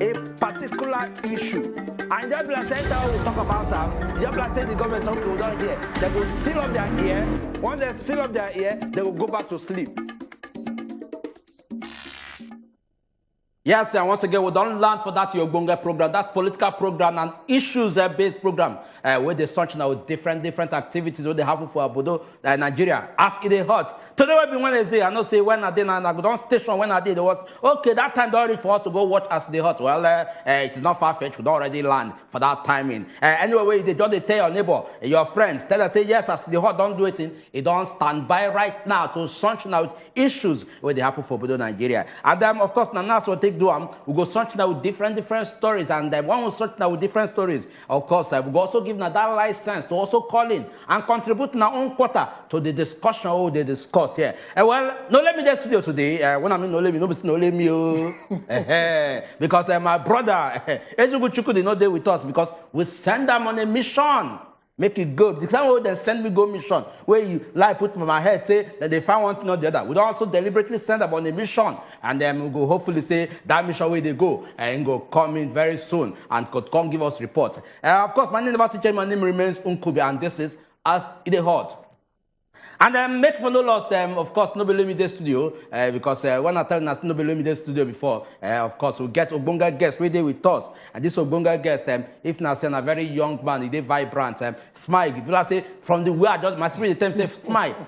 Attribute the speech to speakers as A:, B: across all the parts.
A: a particular issue. And just like center will talk about that, just like the government okay, we don't hear. They will seal up their ear. Once they seal up their ear, they will go back to sleep. Yes, and once again, we don't learn for that Yogbonga program, that political program and issues-based program, where they search now with different activities where they happen for Abudo, Nigeria. Ask it a hot. Today will be Wednesday. I know say when I did and I go down station when I did it was okay. That time don't reach for us to go watch as the hot. Well, it is not far fetched. We don't already land for that timing. Anyway, they just tell your neighbor, your friends, tell them say yes as the hot. Don't do it. It don't stand by right now to search out issues where they happen for Abudo, Nigeria. And of course, now so take. We go searching out with different stories, and when we search out with different stories, of course, we go also give that license to also call in and contribute in our own quarter to the discussion what they discuss here. Well, no let me the studio today. When I mean no let me, because my brother Ezugu Chukwu did not deal with us because we send them on a mission. Make it good. The time they send me go mission, where you like put my head, say that they find one thing or the other. We don't also deliberately send them on a mission, and then we go hopefully say that mission where they go and go come in very soon and could come give us report. Of course, my name is my name remains Unkubi, and this is As It Hot. And make for no loss, of course, nobody let me the studio, because when I tell you nobody let me the studio before, of course, we get Ogbonga guest right there with us. And this Ogbonga guest, if not saying a very young man, he is vibrant, smile. People say, from the way I just, my spirit, the time say,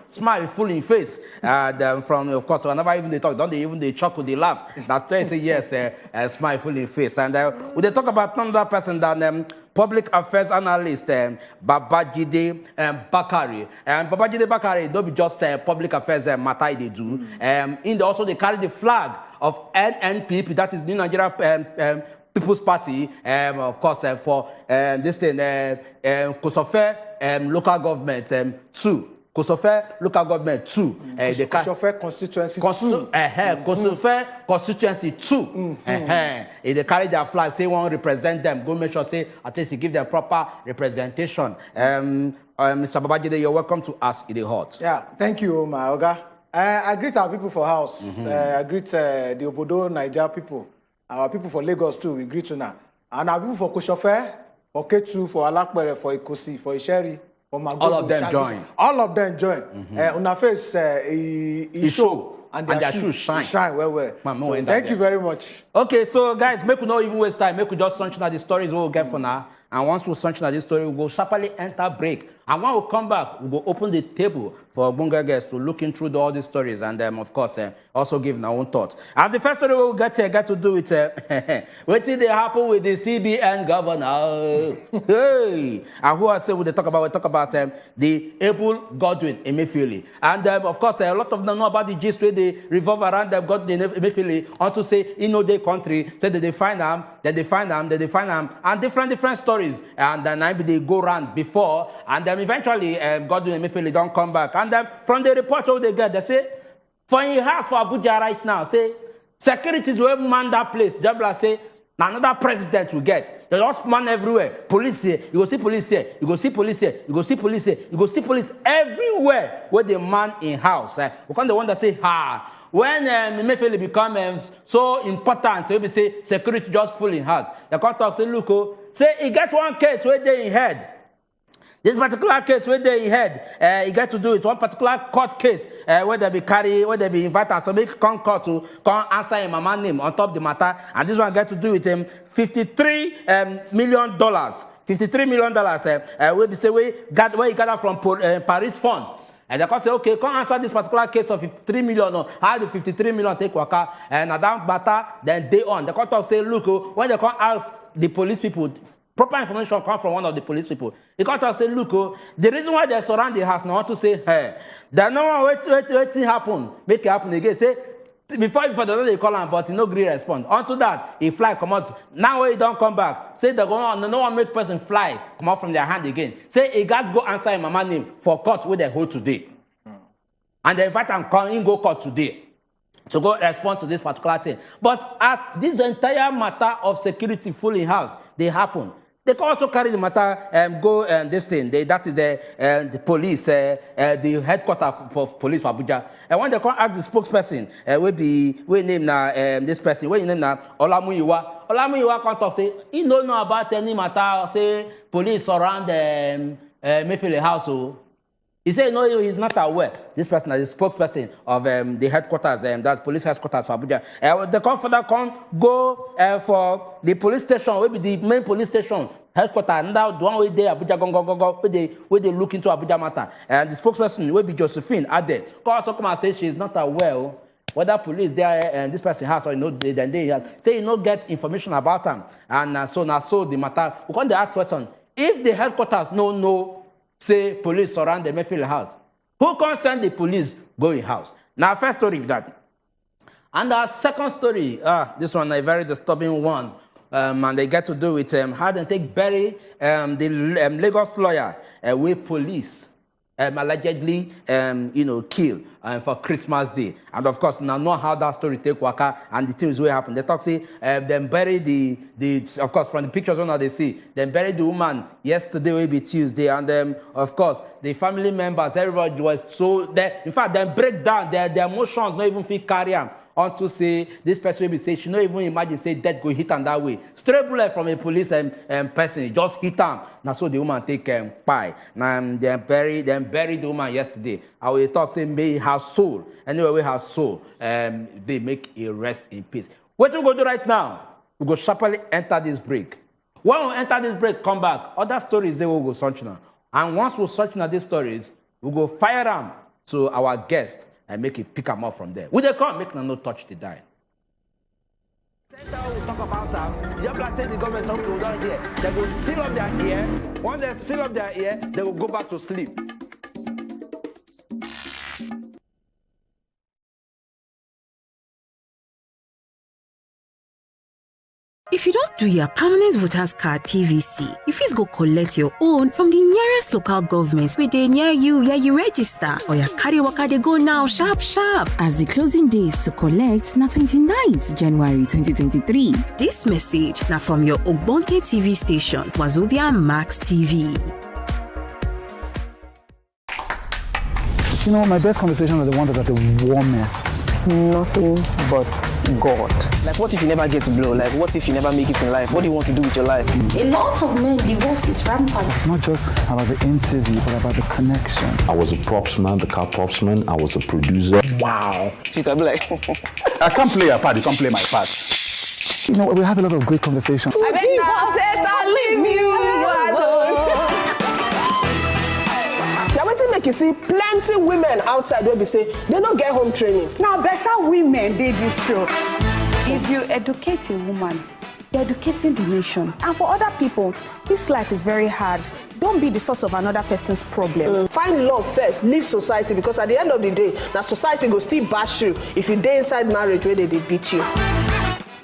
A: smile, full in face. And from, of course, whenever even they talk, don't they even they chuckle, they laugh. That's why I say, yes, smile, full in face. And we they talk about another person that, public affairs analyst Babajide Bakari. Babajide Bakari don't be just public affairs matter they do. In the, also they carry the flag of NNPP, that is New Nigeria People's Party, of course for this thing Kosofe local government 2. Kosofe local government 2. The
B: Kosofe constituency 2.
A: Kosofe constituency 2. If they carry their flag, say one represent them, go make sure say at least you give them proper representation. Mr. Babajide, you're welcome to Ask It Hot.
B: Yeah, thank you, my Oga. I greet our people for house. I greet the Obodo Niger people, our people for Lagos too. We greet you now, and our people for Kosofe, for Ketu, for Alakpere, for Ikosi, for Isheri.
A: All of them join.
B: All of them join. On our face, show and their shoes shine well. So thank you very much.
A: Okay, so guys, make we not even waste time. Make we just search out the stories we'll get for now. And once we search out this story, we'll go sharply enter break. And when we come back, we'll go open the table for Ogbonga guests to look through all these stories and of course, also give our own thoughts. And the first story we'll get to do with what did they happen with the CBN governor? Hey! And who I say we talk about the able Godwin Emefiele. And of course, a lot of them know about the gist where they revolve around them Godwin Emefiele onto say in their country, say that they find them, and different stories. And then they go around before, and then eventually Godwin Emefiele don't come back. And then from the report they get, they say, for in house for Abuja right now, say, securities will man that place. Jabla say, another president will get. They just man everywhere. Police here, you go see police here, you go see police here, you go see police here, you go see police everywhere where the man in house. We can't the one that say, when Emefiele become so important, so we say security just full in house. They can't talk, say, look, say, he get one case where they in head. This particular case where they had, you get to do it. One particular court case where they be carry, where they be invited, so make come court to come answer him mama name on top of the matter. And this one get to do with him $53 million. $53 million. We say we got where he got from Paris fund. And they can say, okay, come answer this particular case of 53 million. No, how do 53 million take waka? And at that matter, then they on. The court talk say, look, when they come ask the police people. Proper information comes from one of the police people. He can't say, look, the reason why they surround the house now to say, hey, there's no one waiting happen, make it happen again. Say, before they call him, but he no agree respond. Onto that, he fly, come out. Now he don't come back. Say, no one make person fly, come out from their hand again. Say, he got to go answer him mama name for court where they hold today. And they invite him come in go court today. To go respond to this particular thing. But as this entire matter of security full in house, they happen. They can also carry the matter go this thing. That is the police, the headquarters for police for Abuja. And when they come ask the spokesperson, we name now this person, we name now Olamuyiwa. Olamiyiwa come talk say he no know about any matter. Say police surround Mayfield house. So he say no, he's not aware. This person is the spokesperson of the headquarters, that's police headquarters for Abuja. The further go for the police station, will be the main police station headquarters. And now the one way there, Abuja where they look into Abuja matter. And the spokesperson will be Josephine Ade. Also come and say she is not aware whether police there this person has or then they have. Say you not get information about them. And so the matter. We can ask question. If the headquarters no say police surround the Mayfield house, who can send the police going house? Now, first story that. And our second story, this one a very disturbing one. And they get to do with how they take bury the Lagos lawyer with police allegedly killed for Christmas Day. And of course, now know how that story take waka and the things will happen. They talk say them bury the of course from the pictures on they see them bury the woman yesterday will be Tuesday, and of course the family members, everybody was so there. In fact, them break down their emotions, not even feel carry them. Unto say this person will be say she not even imagine say death go hit them that way. Straight bullet from a police person just hit them. Now so the woman take pie. Now them bury the woman yesterday. I will talk say may her soul anyway we her soul they make a rest in peace. What we go do right now? We go sharply enter this break. When we enter this break, come back. Other stories they will go search now. And once we search now these stories, we go fire them to our guests and make it pick them up from there. Will they come? Make them no touch the die. We'll talk about that. Just like the government will down here. They will seal up their ear. When they seal up their ear, they will go back to sleep.
C: If you don't do your permanent voters card PVC, you fit go collect your own from the nearest local governments where they near you where you register, or your carry waka they go now sharp. As the closing days to collect na 29th January 2023. This message now from your Ogbonge TV station, wazobiamax TV.
D: You know, my best conversations are the ones that are the warmest.
E: It's nothing but God. Like, what if you never get to blow? Like, what if you never make it in life? What do you want to do with your life?
F: A lot of men, divorce is rampant.
D: It's not just about the interview, but about the connection.
G: I was a props man, the car props man. I was a producer.
D: Wow.
E: Sweet, I'll be like...
D: I can't play your part, you can't play my part. You know, we have a lot of great conversations.
E: I said I leave you alone.
H: Make you see plenty women outside where we say they don't get home training.
I: Now better women did this show. If you educate a woman, you're educating the nation. And for other people, this life is very hard. Don't be the source of another person's problem.
H: Find love first, leave society, because at the end of the day, that society go still bash you if you stay inside marriage where they beat you.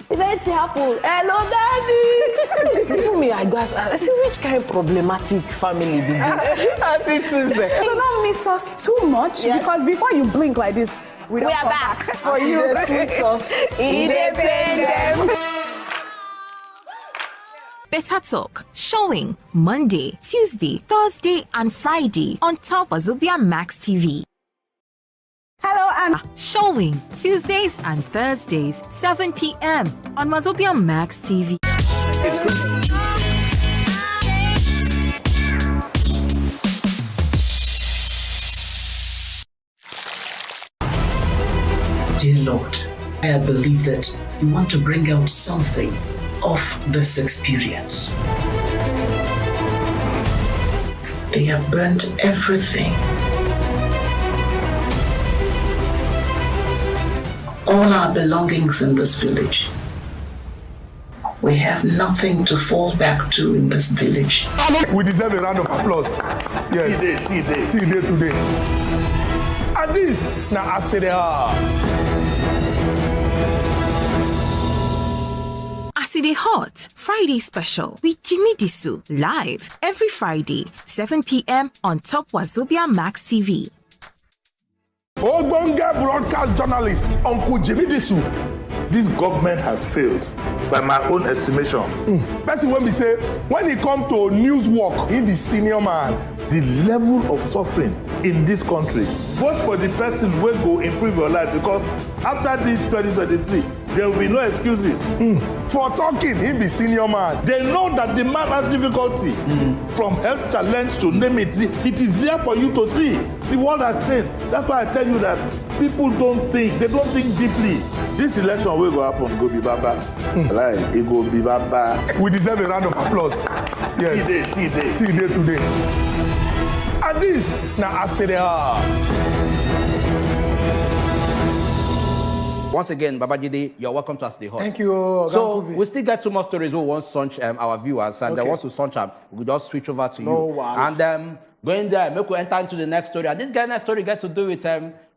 F: Events happen. Hello, daddy.
H: Even me, I see which kind of problematic family be this.
I: So don't miss us too much, because before you blink like this, we are back for you.
H: Independent.
C: Better Talk, showing Monday, Tuesday, Thursday, and Friday on top wazobiamax TV.
I: Hello, and
C: Showing Tuesdays and Thursdays, 7 p.m. on wazobiamax TV.
J: Dear Lord, I believe that you want to bring out something of this experience. They have burnt everything. All our belongings in this village. We have nothing to fall back to in this village.
B: We deserve a round of applause. Yes. Tea day today. And this, now I say they are.
C: Aside Hot Friday special with Jimmy Disu live every Friday, 7 p.m. on top wazobiamax TV.
B: Ogbonge broadcast journalist, Uncle Jimmy Disu.
K: This government has failed, by my own estimation.
B: Person when we say, when it comes to news work, he be senior man.
K: The level of suffering in this country. Vote for the person who will improve your life, because after this 2023, There will be no excuses.
D: For talking, he be senior man.
K: They know that the man has difficulty. From health challenge to name it, it is there for you to see. The world has changed. That's why I tell you that people don't think. They don't think deeply. This election will go happen, go be baba. Like, it go be baba.
D: We deserve a round of applause. Yes. T-Day today. And this, now I say they are.
A: Once again, Babajide, you're welcome to As The Hot.
B: Thank you.
A: So we still get 2 more stories we want to launch our viewers, and once we launch them, we just switch over to you.
B: Wow.
A: And going there, make we enter into the next story. And this next story get to do with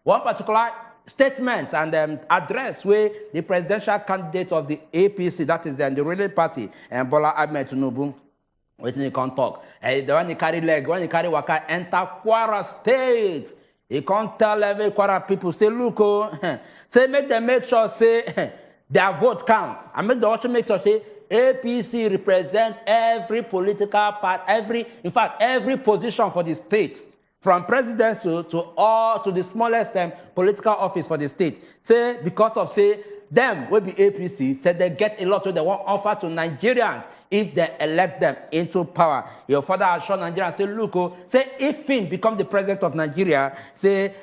A: one particular statement and address where the presidential candidate of the APC, that is the ruling party, and Bola Ahmed Tinubu, waiting he can't talk. The one he carry leg, when he carry waka, enter Kwara State. He can't tell every Kwara people, say, look, say, make them make sure, say, their vote count. And make them also make sure, say, APC represent every political part, in fact, every position for the state, from presidency to the smallest political office for the state. Say, because of, say, them will be APC, say they get a lot they want offer to Nigerians if they elect them into power. Your father assured Nigerians, say, look, say, if he become the president of Nigeria, say,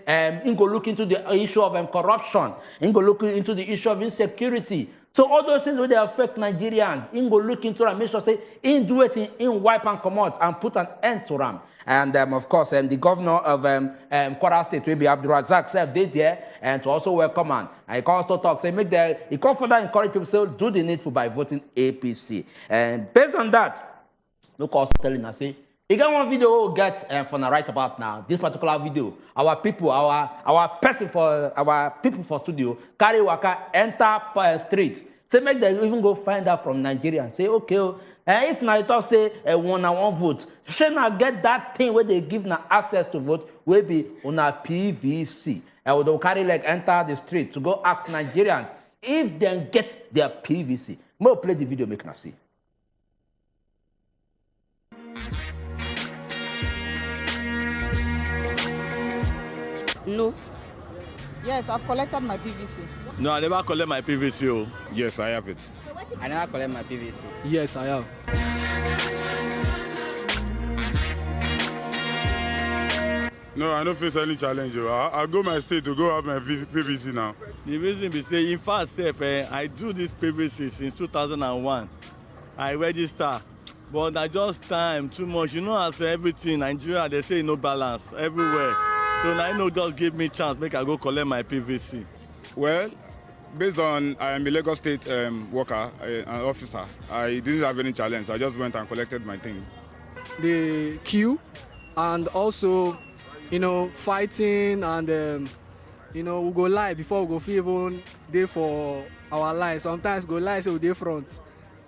A: he go look into the issue of corruption, he go look into the issue of insecurity. So all those things will affect Nigerians. He go look into and make sure, say, he do it, in wipe and come out and put an end to them. And of course, the governor of Kwara State will be Abdulrazak, said they there, and to also welcome and he can also talk, say, he can further encourage people to do the needful by voting APC. And based on that, look also telling us, say, you get one video we'll get for right about now. This particular video, our people, our people for studio, carry waka, enter street. Say, make them even go find out from Nigeria and say, okay, if now you talk, say, one vote, should not get that thing where they give now access to vote, will be on a PVC. And they'll carry like enter the street to go ask Nigerians if they get their PVC. We'll play the video, make us see.
F: No.
I: Yes, I've collected my PVC.
L: No, I never collect my PVC. Oh.
M: Yes, I have it.
N: I never collect my PVC.
E: Yes, I have.
M: No, I don't face any challenge. I'll go my state to go have my PVC now.
L: The reason be say, in fact, I do this PVC since 2001. I register, but I just time too much. You know, as everything, Nigeria, they say no balance everywhere. So now, just give me chance, make I go collect my PVC.
M: Well, based on I am a Lagos State worker, an officer, I didn't have any challenge. I just went and collected my thing.
E: The queue, and also, fighting, and we go live before we go feel even there for our line. Sometimes go live, so we dey front,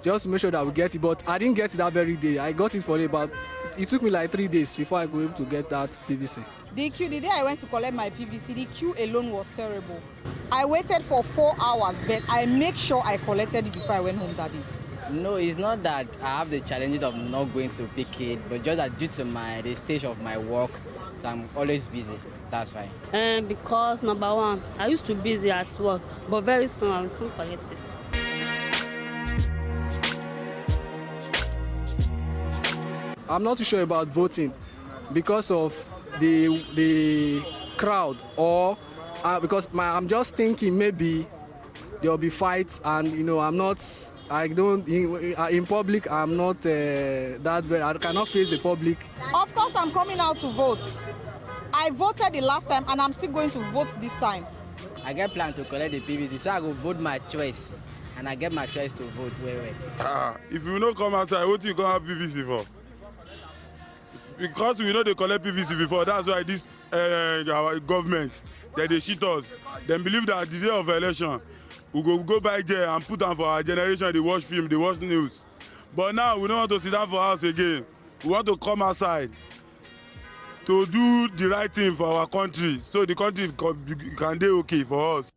E: just to make sure that we get it. But I didn't get it that very day. I got it for about, it took me like 3 days before I was able to get that PVC.
I: The day I went to collect my PVC, the queue alone was terrible. I waited for 4 hours, but I make sure I collected it before I went home that day.
N: No, it's not that I have the challenge of not going to pick it, but just that due to the stage of my work, so I'm always busy. That's why.
F: Because number one, I used to be busy at work, but very soon I will soon collect it.
E: I'm not too sure about voting because of the crowd, or because I'm just thinking maybe there'll be fights, and in public I'm not that very, I cannot face the public.
I: Of course I'm coming out to vote. I voted the last time and I'm still going to vote this time.
N: I get plan to collect the PVC, so I go vote my choice, and I get my choice to vote.
M: If you don't come outside, what do you gonna have PVC for? Because we know they collect PVC before, that's why this our government, they cheat us. They believe that the day of election, we go by jail and put on for our generation, they watch film, they watch news. But now we don't want to sit down for house again. We want to come outside to do the right thing for our country, so the country can do okay for us.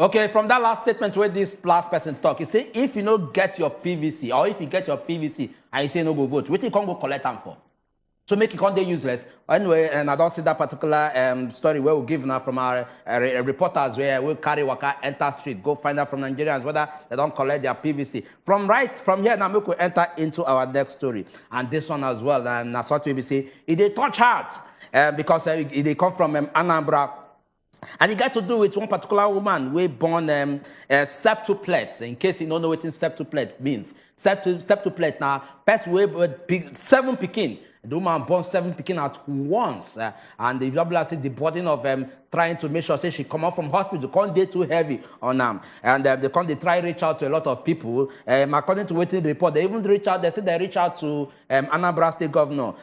A: Okay, from that last statement where this last person talk, he say if you don't get your PVC, or if you get your PVC and you say no go vote, what you can't go collect them for? So make it can't they useless. Anyway, and I don't see that particular story where we give now from our reporters where we'll carry Waka enter street, go find out from Nigerians whether they don't collect their PVC. From here now we could enter into our next story. And this one as well, and that's what we say, it touch heart because they come from Anambra. And it got to do with one particular woman we born septuplets. In case you don't know what septuplet means. Septuplet now, person we 7 pikin. The woman born 7 pikin at once. And the say the burden of trying to make sure say she come out from hospital, can't get too heavy on them. And they try reach out to a lot of people. According to waiting report, they even reach out, they say they reach out to Anambra State Governor,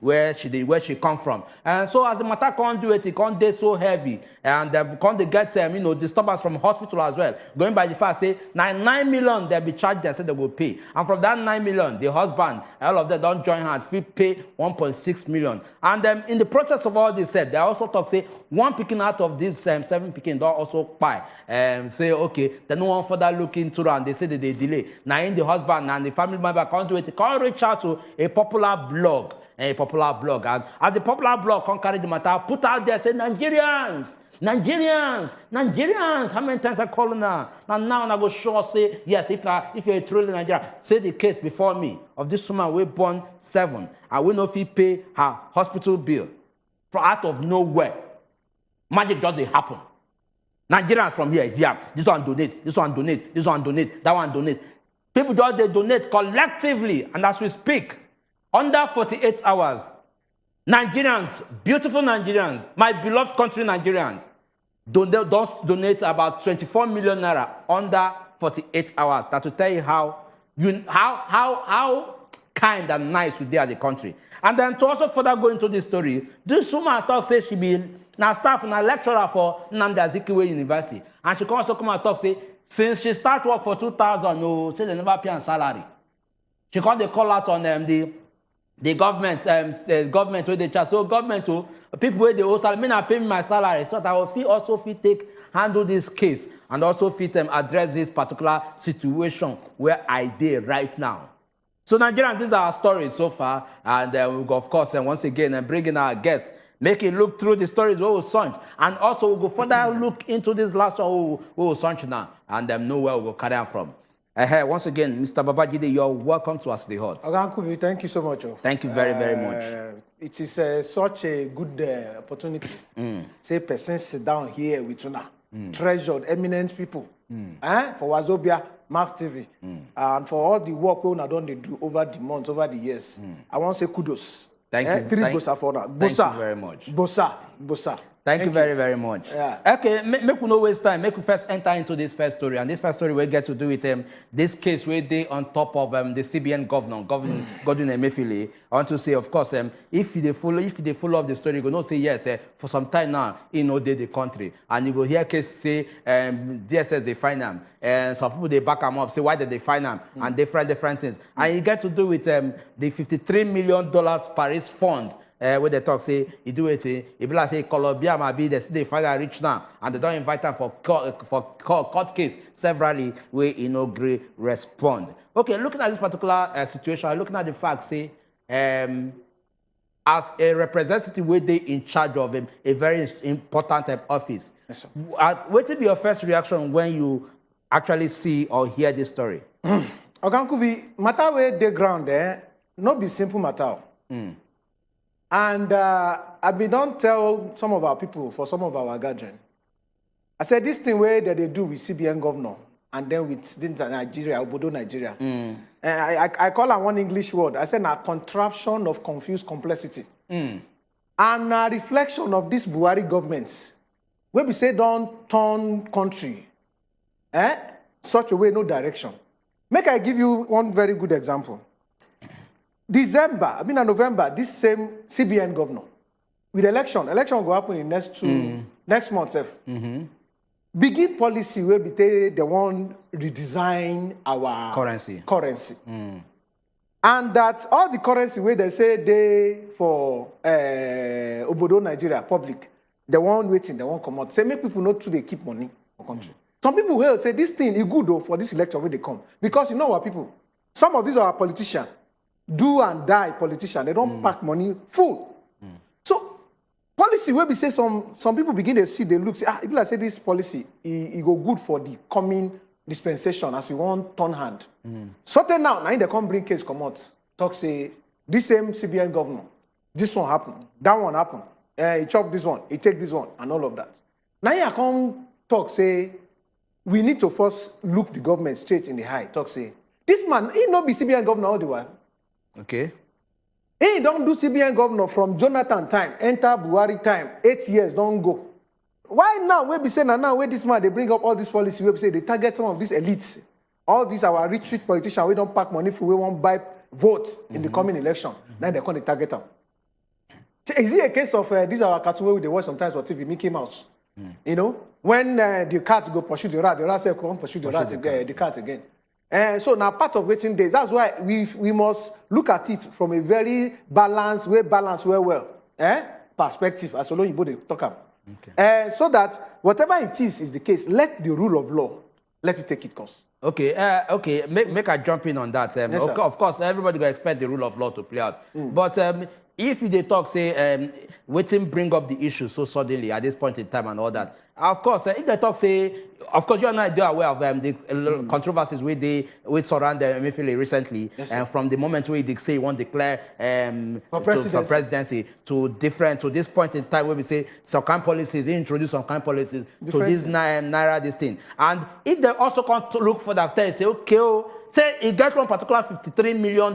A: where she come from. And so as the matter can't do it can't get so heavy. And can't get disturbance from hospital as well. Going by the fact say 9 million they'll be charged, they said they will pay. And from that 9 million, the husband, all of them don't join hands, pay 1.6 million. And in the process of all this, they also talk say 1 picking out of these 7 picking don't also buy. Say okay, then no one further look into it, and they say that they delay. Now in the husband and the family member can't do it, they can't reach out to a popular blog. And as the popular blog can't carry the matter, put out there, say Nigerians, how many times I call now? Now I go sure say, yes, if you're truly Nigerian, say the case before me of this woman we born 7, and we know if he pay her hospital bill from out of nowhere. Magic just happen. Nigerians from here, if you have this one donate, this one donate, this one donate, that one donate. People just they donate collectively, and as we speak, under 48 hours, Nigerians, beautiful Nigerians, my beloved country Nigerians, donate about 24 million naira under 48 hours. That to tell you how kind and nice we are the country. And then to also further go into this story, this woman talk say she be now staff and a lecturer for Nnamdi Azikiwe University. And she can also come and talk say, since she start work for 2000, no, say they never pay her salary. She can't they call out on the government, government where they charge. So government to people where they owe salary, me not pay me my salary. So that will also handle this case and also address this particular situation where I did right now. So Nigerians, these are our stories so far, and we'll go, of course, and once again, bring in our guests, make it look through the stories we will search, and also we'll go further look into this last one we will search now, and know where we'll carry on from. Once again, Mr. Babajide, you're welcome to us the hot.
B: Ogankubi, thank you so much.
A: Thank you very, very much.
B: It is such a good opportunity. Say, persons sit down here with Una, treasured, eminent people, for Wazobia, Max TV, and for all the work we have done they do over the months, over the years. I want to say kudos.
A: Thank you.
B: Three bossa for now.
A: Thank you very much.
B: Bossa.
A: Thank you very, very much.
B: Yeah.
A: Okay, make we no waste time. Make we first enter into this first story. And this first story we get to do with this case where they on top of the CBN governor, Godwin Emefiele. I want to say, of course, if they follow up the story, you go no say yes. For some time now, the country, and you go hear case say DSS they find them, and some people they back them up, say why did they find them, and different things. And you get to do with the $53 million Paris fund. Where they talk, say, you do it, it be like, say, Colombia might be, they find out rich now, and they don't invite them for court case, severally, where agree respond. Okay, looking at this particular situation, looking at the fact, say, as a representative, where they in charge of a very important office, yes, what will be your first reaction when you actually see or hear this story?
B: Ogankubi, matter where they ground there, not be simple matter. And I been don't tell some of our people for some of our gathering. I said this thing where that they do with CBN governor and then with Nigeria, Obodo Nigeria. I call it one English word. I said a contraption of confused complexity. And a reflection of this Buhari government. Where we say don't turn country. Such a way, no direction. Make I give you one very good example. November, this same CBN governor, with election will happen in next month. Begin policy where they want redesign our currency. And that all the currency where they say they for Obodo Nigeria public, they want waiting, they want come out. Say make people not to they keep money for country. Some people will say this thing is good though for this election when they come. Because you know what people, some of these are politicians. do and die politician. They don't pack money full. So policy where we say some people begin to see, they look, say, if I say this policy, it go good for the coming dispensation as we want turn hand. Certain now they come bring case come out. Talk say, this same CBN governor, this one happen, that one happen. He chop this one, he take this one, and all of that. Now you come talk say, we need to first look the government straight in the eye. Talk say, this man, he not be CBN governor all the while.
A: Okay.
B: He don't do CBN governor from Jonathan time, enter Buhari time, 8 years, don't go. Why now, we be saying now, where this man, they bring up all this policy, we say they target some of these elites. All these our rich politicians, we don't pack money for, we won't buy votes in the coming election. Then they come to target them. Is it a case of these our cartoon where they watch sometimes on TV, Mickey Mouse? You know, when the cat go pursue the rat say, come pursue the rat again, the cat again. So now part of waiting days, that's why we must look at it from a very balanced, well, perspective, as well you both talk about. Okay. So that whatever it is the case, let the rule of law, let it take its course.
A: Okay, okay, make I jump in on that.
B: Yes,
A: okay, of course, everybody gonna expect the rule of law to play out. But if they talk, say, waiting bring up the issue so suddenly at this point in time and all that, of course, if they talk, say, of course, you and I are aware of the controversies with surround Emefiele recently, yes, and from the moment where they say you want to declare for presidency to this point in time where we say some kind of policies, they introduce some kind of policies to this naira this thing. And if they also come to look for that, they say, okay, say it gets one particular $53 million,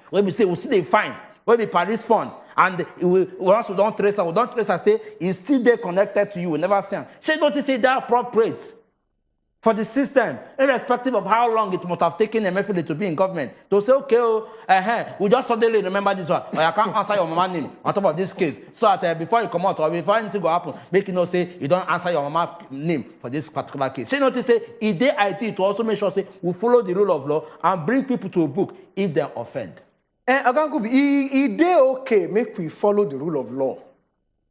A: where we say we'll see the fine. Will be Paris fund, and we also don't trace and say it's still there connected to you. We never say. She don't say they are appropriate for the system, irrespective of how long it must have taken Emefiele to be in government. To say, okay, we just suddenly remember this one. I can't answer your mama name on top of this case. So that before you come out or before anything go happen, make you know say you don't answer your mama name for this particular case. She not say it they IT to also make sure say we follow the rule of law and bring people to a book if they offend.
B: It okay, make we follow the rule of law.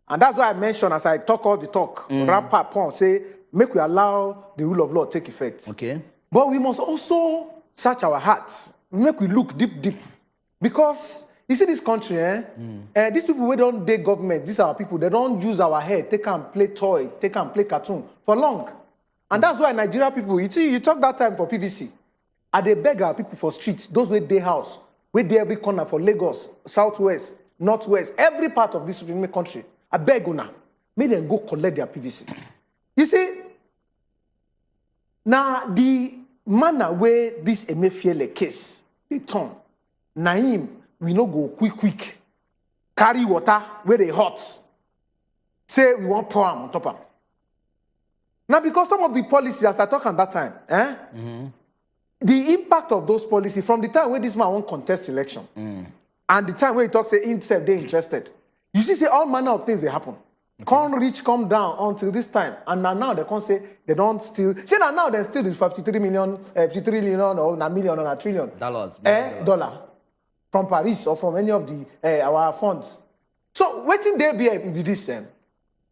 B: And that's why I mentioned, as I talk all the talk, wrap up on, say, make we allow the rule of law take effect.
A: Okay.
B: But we must also search our hearts, make we look deep. Because, you see this country, these people who don't take government, these are our people, they don't use our head, they can play toy, they can play cartoon for long. And that's why Nigeria people, you see, you talk that time for PVC, and they beg our people for streets, those with their house, we do every corner for Lagos, Southwest, Northwest, every part of this country. I beg una, make them go collect their PVC. You see, now the manner where this Emefiele case, they turn, na him, we no go quick, carry water where they hot, say we want pour on top of them. Now because some of the policies, as I talk at that time, the impact of those policies from the time when this man won't contest election and the time when he talks say himself they're interested, you see all manner of things they happen. Okay. Come reach, come down until this time, and now they can't say they don't steal. See now they steal the 53 million or a million or a trillion dollar from Paris or from any of the our funds. So waiting there be this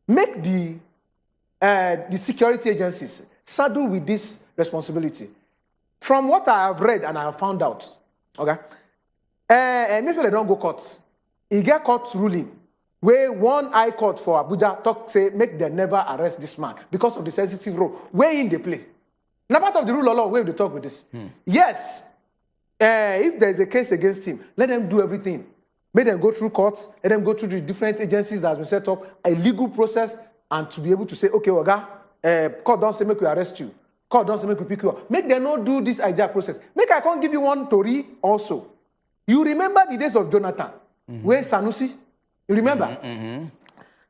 B: make the security agencies saddle with this responsibility. From what I have read and I have found out, okay, Emefiele don't go court. He get court ruling where one high court for Abuja talk say make them never arrest this man because of the sensitive role where in they play. Now part of the rule of law where they talk with this. Yes, if there is a case against him, let them do everything. Make them go through courts. Let them go through the different agencies that has been set up, a legal process, and to be able to say, okay, Oga, court don't say make we arrest you. God doesn't make you pick you up. Make them not do this hijack process. Make I can't give you one story also. You remember the days of Jonathan, where Sanusi? You remember?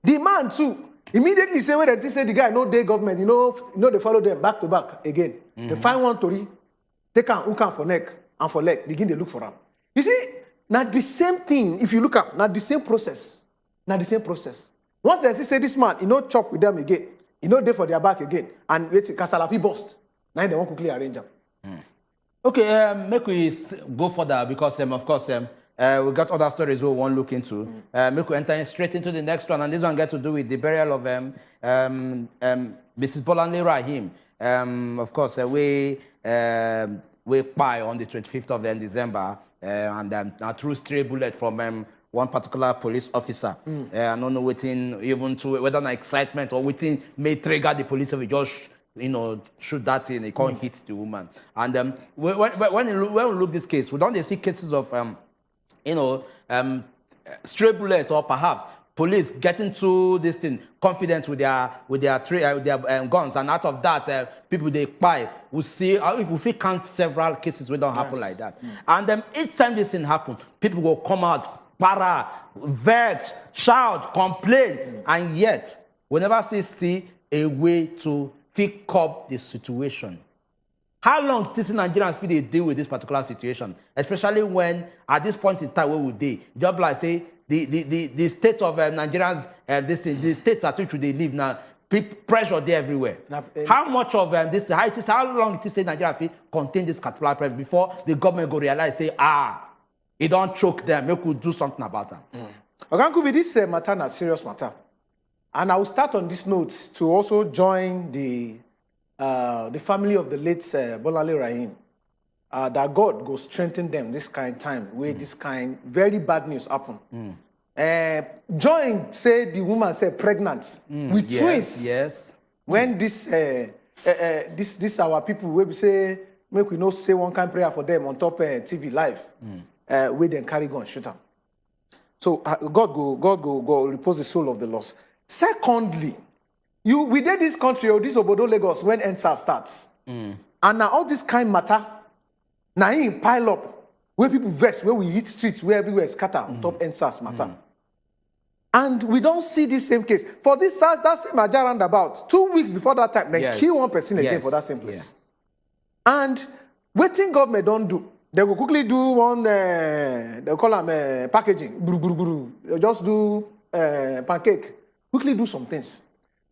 B: The man too immediately say when they say the guy no day government, you know they follow them back to back again. They find one story, take an ukan for neck and for leg, begin to look for him. You see, now the same thing. If you look up, now the same process. Once they say this man, chop with them again. There for their back again. And wait, Kasalafi bust. Now they want quickly arrange them.
A: Okay, make we go further because, of course, we got other stories we want to look into. Make we enter straight into the next one. And this one got to do with the burial of Mrs. Bolanle Rahim. Of course, we we buy on the 25th of December, and through stray bullet from one particular police officer. I don't know even to whether an excitement or within may trigger the police officer just shoot that thing, it can't hit the woman. And when we look this case, we don't see cases of stray bullets or perhaps police getting to this thing confident with their guns, and out of that people they buy. We see if we count several cases, we don't happen like that. And each time this thing happens, people will come out, para, vex, shout, complain, and yet we never see a way to curb the situation. How long do Nigerians feel they deal with this particular situation, especially when at this point in time where we dey, just like say the state of Nigerians, the states at which they live now, pressure there everywhere. How much of this? How long it say Nigeria feel contain this particular pressure before the government go realize say it don't choke them, we could do something about them.
B: Okay, could be this matter a serious matter, and I will start on this note to also join the family of the late Bolale Rahim, that God go strengthen them this kind of time where this kind very bad news happen. Join say the woman said pregnant with twins. Yes. When this our people will say make we know say one kind prayer for them on top TV live, where then carry gun shoot them. So God go repose the soul of the lost. Secondly, we did this country or this Obodo Lagos when EndSARS starts. And now all this kind matter, now in pile up, where people vest, where we hit streets, where everywhere is scatter on top EndSARS matter. And we don't see this same case. For this SARS, that same Aja roundabout, 2 weeks before that time, they kill one person again for that same place. And waiting government don't do. They will quickly do one, they'll call them packaging, they'll just do pancake, quickly do some things.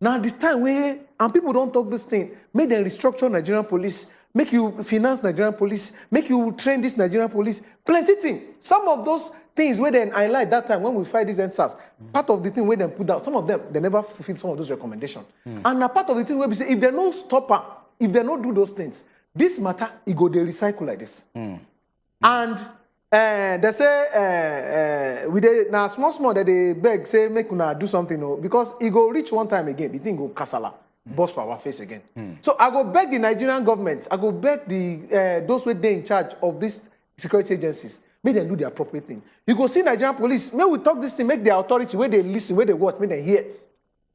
B: Now, the time where, and people don't talk this thing, make them restructure Nigerian police, make you finance Nigerian police, make you train this Nigerian police, plenty things. Some of those things where they highlight that time when we fight these EndSARS, part of the thing where they put out, some of them, they never fulfill some of those recommendations. And a part of the thing where we say, if they no stop her, if they no do those things, this matter, it go they recycle like this. And they say, now small that they beg, say, make una do something, because it go reach one time again, the thing go kasala, bust for our face again. So I go beg the Nigerian government, I go beg the those who they in charge of these security agencies, make them do the appropriate thing. You go see Nigerian police, may we talk this thing, make the authority, where they listen, where they watch, make them hear.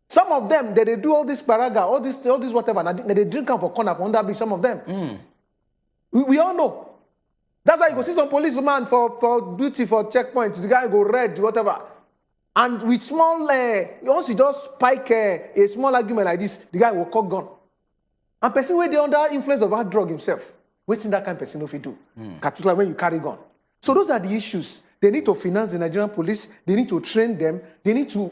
B: Some of them, they do all this paraga, all this whatever, and they drink out for corner, for underbridge, some of them. We all know. That's why you go see some policeman for duty, for checkpoints, the guy go red, whatever. And with small, once you just spike a small argument like this, the guy will cock gun. And person where they under influence of hard drug himself, waiting that kind of person if you do. Particularly when you carry gun. So those are the issues. They need to finance the Nigerian police, they need to train them, they need to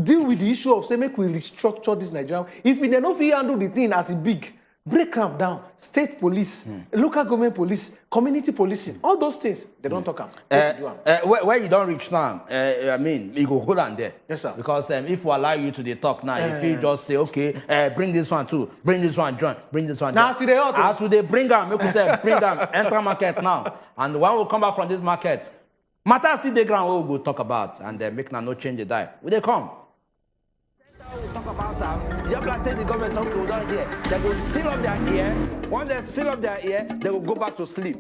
B: deal with the issue of say, make we restructure this Nigerian. If we don't handle the thing as a big, break them down, state police, local government police, community policing, all those things, they don't talk about.
A: Where you don't reach now, I mean, you go hold on there.
B: Yes, sir.
A: Because if we allow you to talk now, if you just say, okay, bring this one too, bring this one, join, bring this one,
B: now, see they ought to.
A: as they bring them, make we say, bring them, enter market now. And when we come back from this market, matter still the ground we will go talk about, and make no change the die. Will they come? We'll talk about that. Just like say the government something down here, they will seal up their ear. Once they seal up their ear, they will go back to sleep.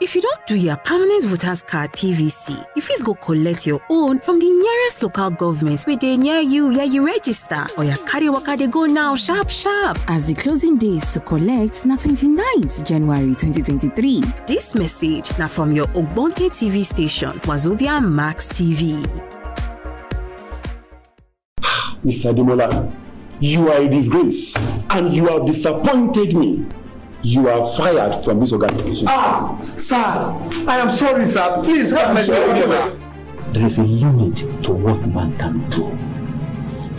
C: If you don't do your permanent voters card PVC, you fit go collect your own from the nearest local governments where they near you where you register, or your carry waka they go now sharp. As the closing days to collect na 29th January 2023. This message now from your Ogbonke TV station, wazobiamax TV.
O: Mr. Demola, you are a disgrace and you have disappointed me. You are fired from this organization.
D: Sir, I am sorry, sir. Please help me, sir.
G: There is a limit to what man can do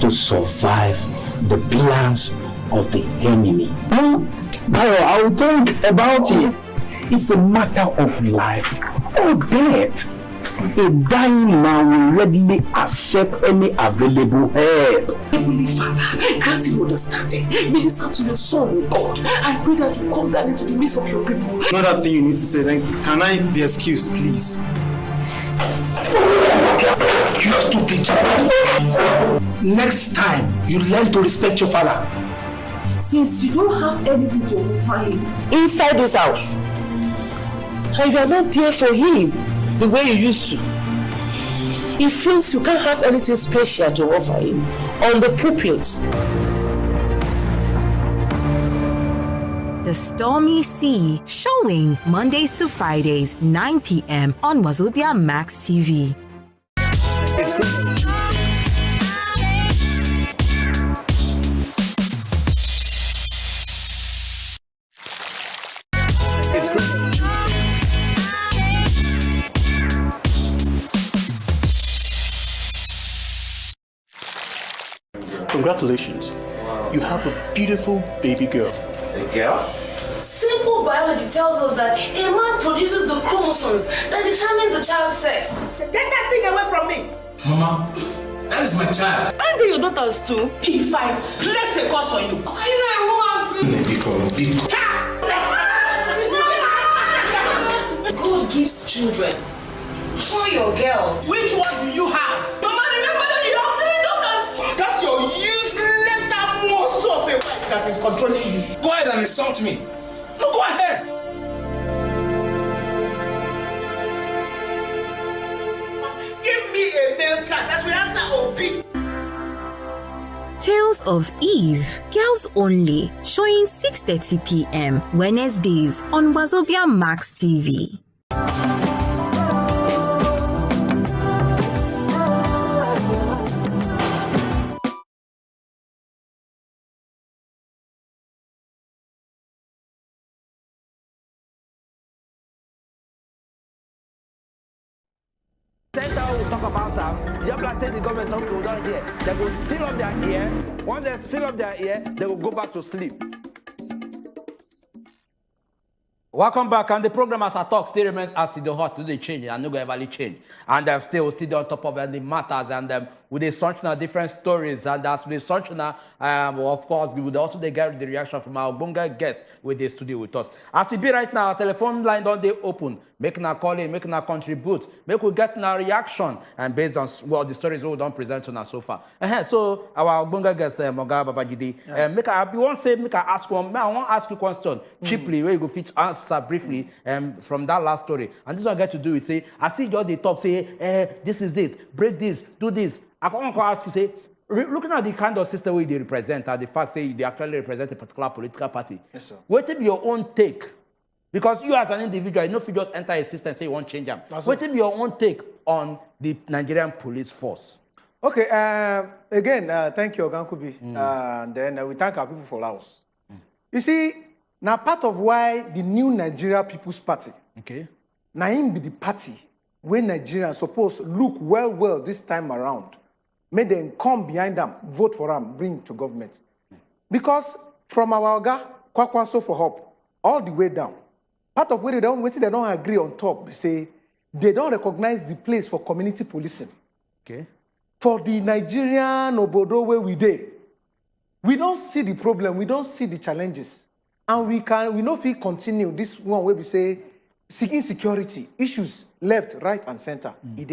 G: to survive the plans of the enemy.
O: I will think about it.
G: It's a matter of life or death. a dying man will readily accept any available help.
J: Heavenly Father, grant him understanding. Minister to your son, God. I pray that you come down into the midst of your people.
P: Another thing you need to say, then, can I be excused, please?
Q: You are stupid. Next time, you learn to respect your father.
J: Since you don't have anything to offer him inside this house, and you are not there for him the way you used to, it feels you can't have anything special to offer him on the pulpit.
C: The Stormy Sea, showing Mondays to Fridays, 9 p.m. on wazobiamax TV.
R: Congratulations. Wow. You have a beautiful baby girl.
Q: A girl?
S: Simple biology tells us that a man produces the chromosomes that determines the child's sex.
H: Get that thing away from me!
Q: Mama, that is my child.
S: Aren't they your daughters too?
H: If I place a curse on you,
S: are you not a woman too? God gives children. For your girl.
H: Which one do you have?
S: Mama, remember that you have 3 daughters!
H: That's your useless morsel of a wife that is controlling you.
Q: Go ahead and insult me. No, go ahead.
H: Give me a male child that will answer Obi.
C: Tales of Eve, girls only, showing 6:30 p.m. Wednesdays on wazobiamax TV.
A: Center will talk about that. Ihiala State Government, some people don't hear. They will seal up their ear. Once they seal up their ear, they will go back to sleep. Welcome back, and the program as I talk still remains as it hot to the change and no go ever change. And they're still on top of the matters and with the search now different stories and as with the search now, of course, we would also get the reaction from our Bunga guest with the studio with us. As it be right now, our telephone line don't they open, making a call in, making a contribute, make we get a reaction and based on well the stories we don't present to us so far. So our Bunga guest Moga Babajide, make I won't say make I ask one, I want to ask you a question cheaply where you go fit answer briefly from that last story. And this is what I get to do is say, I see you the top say, this is it, break this, do this. I want to ask you, say, looking at the kind of system we they represent, and the fact say they actually represent a particular political party.
B: Yes, sir.
A: What will be your own take? Because you as an individual, you know if you just enter a system and say you want to change them. What will be your own take on the Nigerian police force?
B: Okay, again, thank you, Ogankubi. And then we thank our people for Laos. You see, now part of why the new Nigeria People's Party, now him be the party when Nigerians suppose look well this time around, may them come behind them, vote for them, bring to government. Because from our Oga, Kwakwanso for Hope, all the way down, part of where they don't agree on top, they say they don't recognize the place for community policing. For the Nigerian Obodo where we don't see the problem, we don't see the challenges. And we know if we continue this one where we say insecurity, issues left, right, and center, and we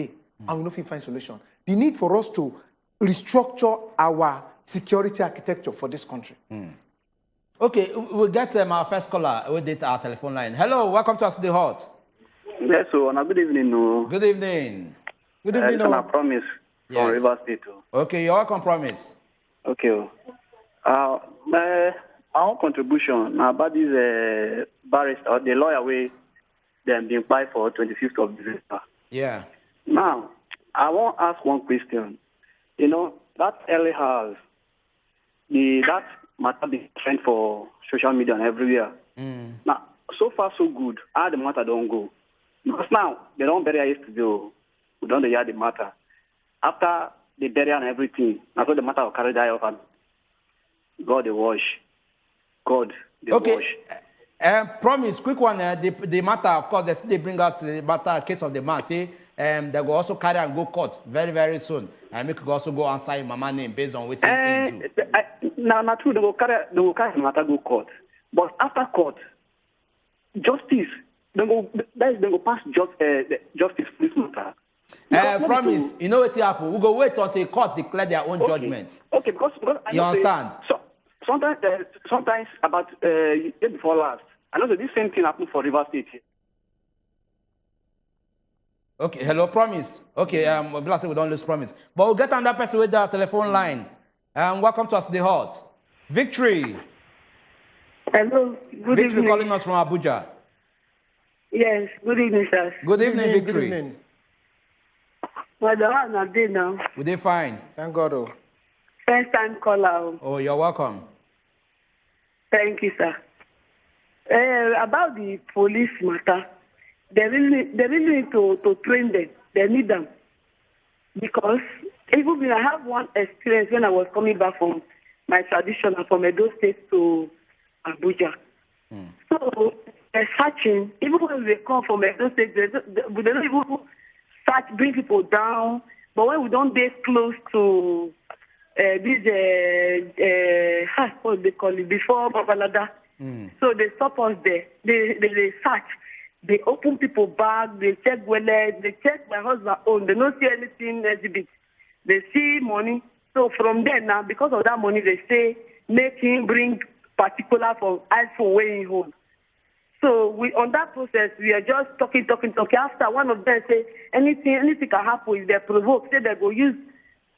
B: know if we find solution. The need for us to restructure our security architecture for this country.
A: Okay, we'll get our first caller with our telephone line. Hello, welcome to us the hot.
T: Yes, so good evening.
A: Good evening.
B: Good evening.
T: I promise from River State.
A: Okay, you're welcome, promise.
T: Okay. My own contribution about this barrister or the lawyer way them being applied for 25th of December.
A: Yeah.
T: Now, I want to ask one question. You know, that early house, that matter be trend for social media and everywhere. Now, so far so good. How the matter don't go? Because now they don't bury yesterday. We don't hear the matter. After the burial and everything, now so the matter will carry die off and God the wash. God the wash.
A: Promise, quick one. The matter, of course, they bring out the matter case of the man. Say they go also carry and go court very, very soon. And make also go answer mama name based on what he do.
T: Now, true, they will carry matter go court. But after court, justice, they go pass justice for this matter.
A: Promise, you know what happen? We go wait until court declare their own judgment.
T: Okay, because
A: you understand?
T: Sometimes about year before last, I know that this same thing happened for River State.
A: Okay, hello, Promise. Okay, bless we don't lose Promise. But we'll get another person with the telephone line. Welcome to us, the Hot. Victory.
U: Hello, good
A: Victory
U: evening.
A: calling us from Abuja.
U: Yes, good evening, sir.
A: Good evening, Victory.
B: Good evening.
U: Well, the one I did now.
A: We did fine.
B: Thank God. Oh.
U: First time caller.
A: Oh, you're welcome.
U: Thank you, sir. About the police matter, they really need to train them. They need them. Because even when I have one experience when I was coming back from my tradition from Edo State to Abuja. So they're searching, even when we come from Edo State, they don't even search, bring people down. But when we don't get close to what they call it, before Babalada, so they stop us there. They search. They open people back, they check wallet, they check my husband's own. They don't see anything exhibit. They see money. So from there now, because of that money, they say, make him bring particular for iPhone way in home. So on that process, we are just talking. After one of them say, anything can happen if they provoke, say they go use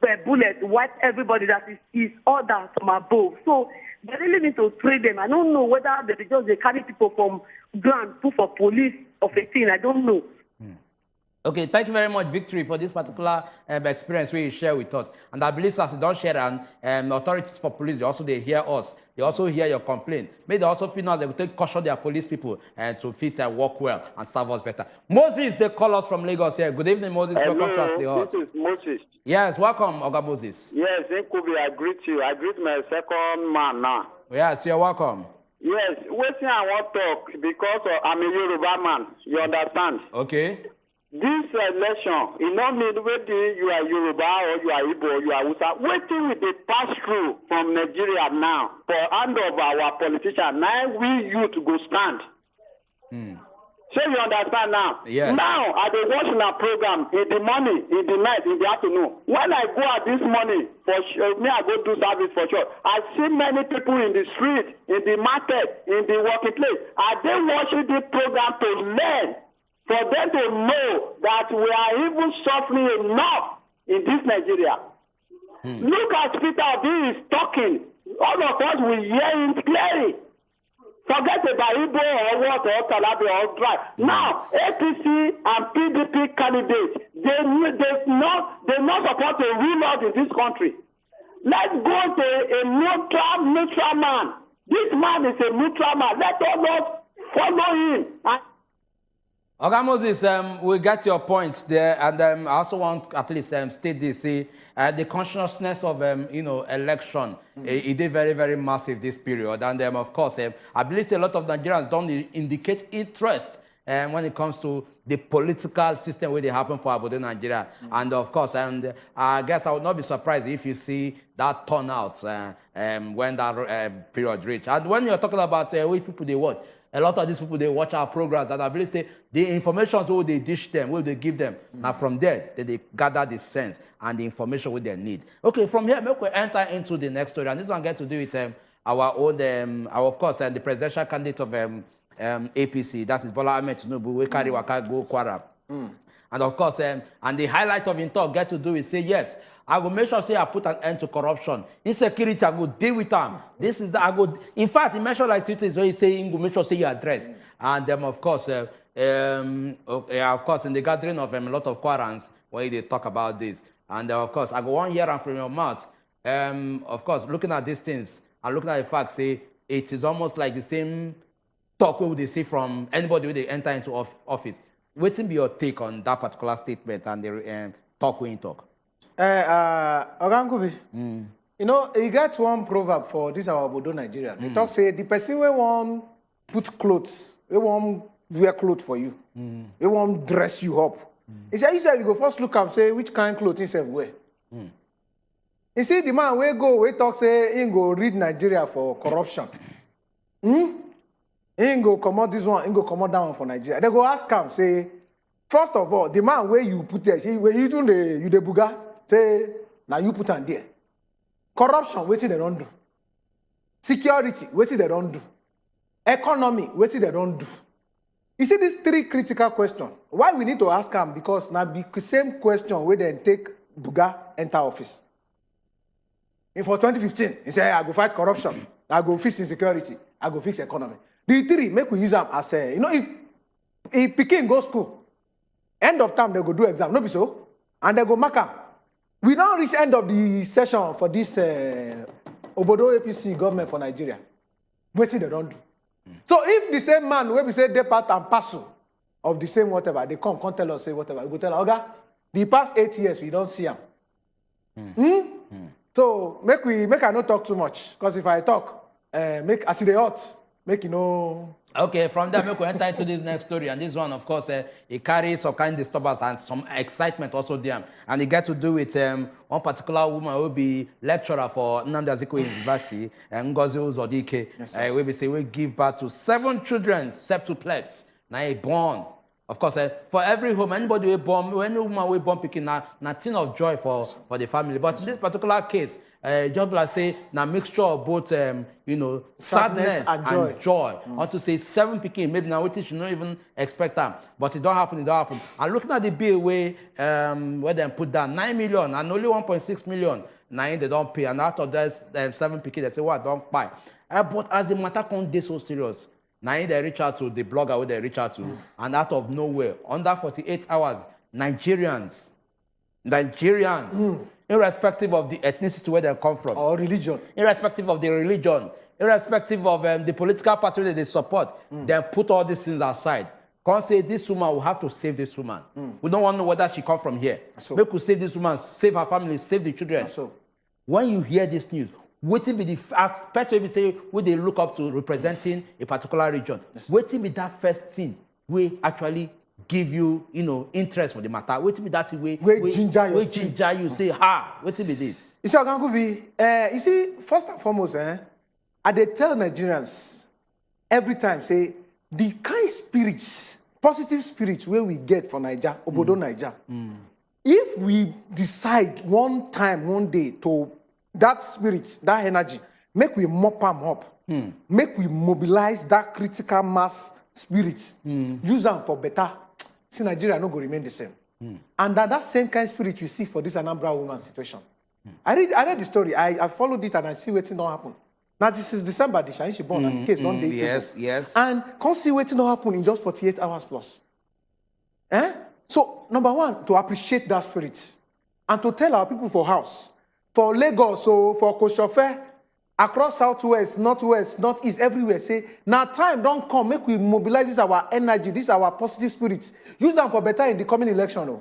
U: a bullet, wipe everybody that is order from above. So they really need to train them. I don't know whether they carry people from ground, put for police of a thing. I don't know.
A: Okay, thank you very much, Victory, for this particular experience where you share with us. And I believe as you don't share, and authorities for police, they hear us. They also hear your complaint. Maybe they also feel now they will take caution their police people and to fit and work well and serve us better. Moses, they call us from Lagos here. Good evening, Moses.
V: Hello,
A: welcome to us, the Hot.
V: This is Moses.
A: Yes, welcome, Oga Moses.
V: Yes, Nkubi, I greet you. I greet my second man now.
A: Yes, you're welcome.
V: Yes, wait till I want to talk because I'm a Yoruba man. You understand?
A: Okay.
V: This election, you know me, whether you are Yoruba or you are Igbo or you are Hausa, waiting with the pass through from Nigeria now for hand of our politician. Now we youth go stand. So you understand now?
A: Yes.
V: Now, I dey watch my program in the morning, in the night, in the afternoon. When I go out this morning, me I go do service for sure. I see many people in the street, in the market, in the working place. Are they watching this program to learn? For them to know that we are even suffering enough in this Nigeria. Look at Peter Obi is talking. All of us will hear him clearly. Forget about Igbo or what or Calabria or Dry. Now, APC and PDP candidates, they're not supposed to rule out in this country. Let's go to a neutral man. This man is a neutral man. Let us follow him.
A: Okay, Moses, we got your points there, and I also want at least state this, the consciousness of election, it is very, very massive this period, and of course, I believe a lot of Nigerians don't indicate interest when it comes to the political system where they happen for Abuja, Nigeria, and of course, I guess I would not be surprised if you see that turnout when that period reach. And when you're talking about which people they want. A lot of these people, they watch our programs, and I believe say the information what they dish them, what they give them. Now from there, they gather the sense and the information what they need. Okay, from here, we enter into the next story, and this one get to do with our own, of course, the presidential candidate of APC, that is Bola Ahmed Tinubu, we carry Waka go Kwara. And of course, and the highlight of his talk get to do with say yes. I will make sure say I put an end to corruption. Insecurity, I will deal with them. This is the, I go. In fact, he mentioned like two things where he's saying, go make sure say you address. And of course, in the gathering of a lot of Kwarans, where they talk about this. And of course, I go on here and from your mouth. Of course, looking at these things and looking at the facts, say it is almost like the same talk we they see from anybody when they enter into office. What will be your take on that particular statement and the talk we talk?
B: Ogankubi, you know, you get one proverb for this our Obodo Nigeria. They talk say the person we want put clothes, we want wear clothes for you, we want dress you up. He said, you said you go first look and say which kind of clothes himself wear. You see, the man we talk say he go read Nigeria for corruption. He go come out this one, he go come out that one for Nigeria. They go ask him, say, first of all, the man where you put there, where you do the buga, say, now you put on there. Corruption, what they don't do. Security, what they don't do. Economy, what they don't do. You see these three critical questions. Why we need to ask them? Because now the same question where they take buga enter office. And for 2015, he said, I go fight corruption, I go fix insecurity, I go fix economy. The three, make we use them as a, if Peking go school, end of time they go do exam, no be so? And they go mark them. We now reach end of the session for this Obodo APC government for Nigeria. What they don't do. So if the same man, where we say they part and parcel of the same whatever, they come tell us, say whatever, we go tell Oga, the past 8 years, we don't see them. So make I not talk too much, because if I talk, make I see the hot, make you know. Okay, from there, we enter into this next story, and this one, of course, it carries some kind of disturbance and some excitement also there, and it get to do with one particular woman who will be lecturer for Nnamdi Azikiwe University, Ngozi Uzodike, yes, we be say we give birth to 7 children, septuplets, now he born. Of course, for every home, anybody we born, any woman we born picking, nothing of joy for the family. But in this particular case, just like say, na mixture of both, sadness and joy. I want to say 7 picking, maybe now we should not even expect them, but it don't happen. It don't happen. And looking at the bill where they put down 9 million and only 1.6 million, now they don't pay, and out of that 7 picking, they say, what, don't buy. But as the matter comes, they so serious. Now they reach out to the blogger who they reach out to, and out of nowhere, under 48 hours, Nigerians, irrespective of the ethnicity where they come from, or religion, irrespective of the religion, irrespective of the political party that they support, they put all these things aside. Can't say this woman will have to save this woman. We don't want to know whether she come from here. Make us save this woman, save her family, save the children. When you hear this news, waiting be the first way we say would they look up to representing a particular region. Waiting be that first thing we actually give you, interest for the matter. Waiting be that way we ginger you say, waiting be this. You see, you see, first and foremost, I they tell Nigerians every time say the kind spirits, positive spirits where we get for Niger, Obodo Niger. If we decide one time, one day to that spirit, that energy, make we mop them up. Make we mobilize that critical mass spirit. Use them for better. See, Nigeria no go remain the same. And that same kind of spirit you see for this Anambra woman situation. I read the story. I followed it and I see waiting don't happen. Now this is December, she born, and the case don't date. Yes. And can't see waiting don't happen in just 48 hours plus. So, number one, to appreciate that spirit. And to tell our people for house, for Lagos, so for Koshofe, across southwest, northwest, northeast, everywhere, say, now time don't come, make we mobilize this our energy, this our positive spirits. Use them for better in the coming election.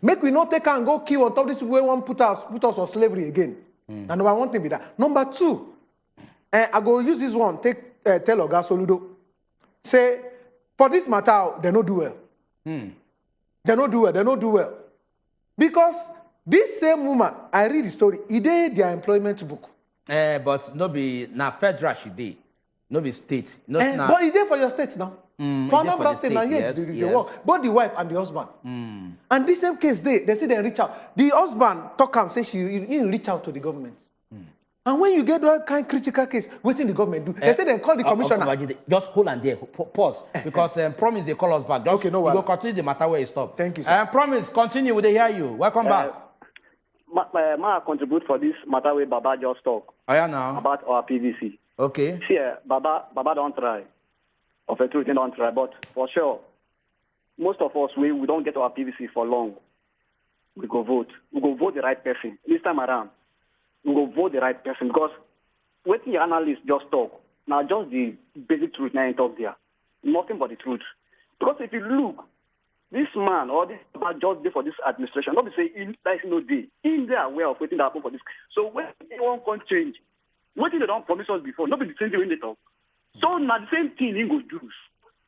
B: Make we not take and go kill on top of this way one put us on slavery again. And number one thing be that. Number two, I go use this one, tell Oga Soludo. Say, for this matter, they don't do well. They don't do well. Because this same woman, I read the story, he did their employment book. But no be na federal she did, no be state. But he did for your state now. For Anambra State, now yes. Work. Both the wife and the husband. And this same case, they say they reach out. The husband talk and say he reach out to the government. And when you get that kind of critical case, what did the government do? They say they call the commissioner. Just hold on there, pause. Because promise they call us back. Just, okay, no worries. We'll continue the matter where you stop. Thank you, sir. Promise, continue, they hear you. Welcome back.
T: I contribute for this matter where Baba just talk. Now. About our PVC. Okay. See, Baba don't try. Of a truth, don't try. But for sure, most of us, we don't get our PVC for long. We go vote. We go vote the right person. This time around, we go vote the right person. Because what the analysts just talk, now just the basic truth now ain't talk there. Nothing but the truth. Because if you look, this man or this man just there for this administration. Not be say there is no day. In there aware of waiting that happen for this. So when anyone can change, what they don't promise us before, not be the same thing when they talk. So now the same thing he go do.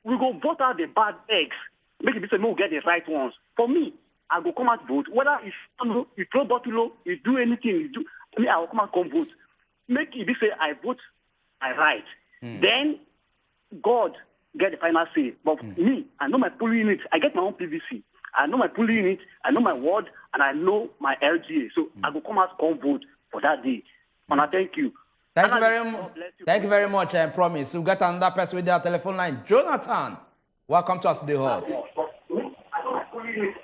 T: We go vote out the bad eggs.
V: Make it be we get the right ones. For me, I go come out vote. Whether you throw bottle, you do anything, I will come and come vote. Make it be I vote, I right. Then God get the final say. But me, I know my polling unit. I get my own PVC. I know my polling unit. I know my ward, and I know my LGA. So I will come out, come vote for that day. And I thank you.
A: Thank you very much. I promise. We'll get another person with their telephone line. Jonathan, welcome to us the hot.